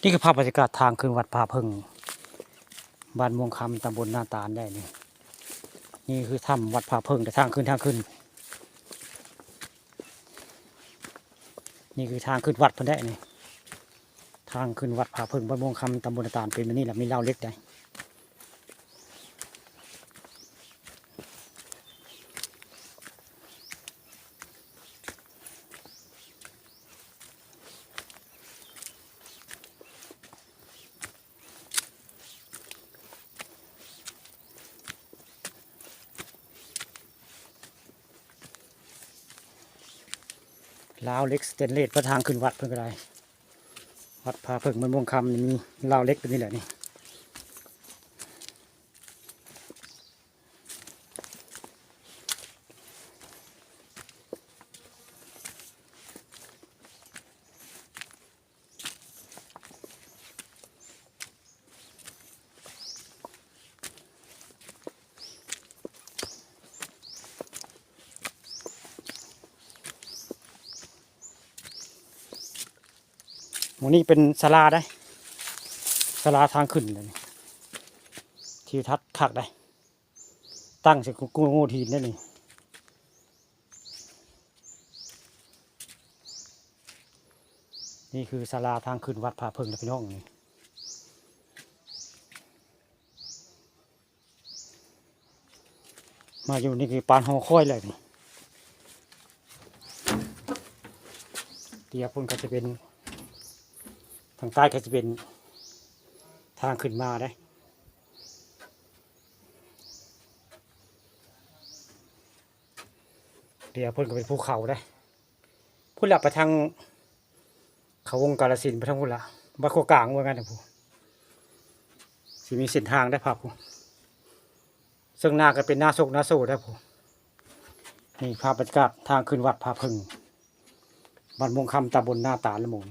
นี่คือภาพบรรยากาศทางขึ้นวัดผาพึ่งบ้านม่วงคำตำบลนาตาลได้นี่คือถ้ำวัดผาพึ่งแต่ทางขึ้นนี่คือทางขึ้นวัดเพิ่นได้นี่ทางขึ้นวัดผาพึ่งบ้านม่วงคำตำบลนาตาลเป็นแบบนี้แหละมีเล่าเล็กได้ลาวเล็กสเตนเลสพระทางขึ้นวัดเพิ่นก็ได้วัดผาพึ่งบ้านม่วงคำนี่มีลาวเล็กตัวนี้แหละนี่หมู่นี้เป็นศาลาได้ศาลาทางขึ้นเลยทิวทัศน์คักได้ตั้งใส่กุ้งโง่ทีนได้นี่นี่คือศาลาทางขึ้นวัดผาพึ่งนะพี่น้องนี่มาอยู่นี่คือปานหอคอยเลยนี่เตียพุ่นก็จะเป็นทางใต้ก็จะเป็นทางขึ้นมาได้เตียพุ่นก็เป็นภูเขาได้พุ่นหลับไปทางเขาวงกาฬสินธุ์ไปทางพุ่นละบ้านโคกลางว่างั้นนะผู้สิมีเส้นทางได้พาผู้ซึ่งหน้าก็เป็นหน้าโศกหน้าโศได้ผู้นี่ภาพบรรยากาศทางขึ้นวัดผาพึ่งบ้านม่วงคำตำบลนาตาลละหมู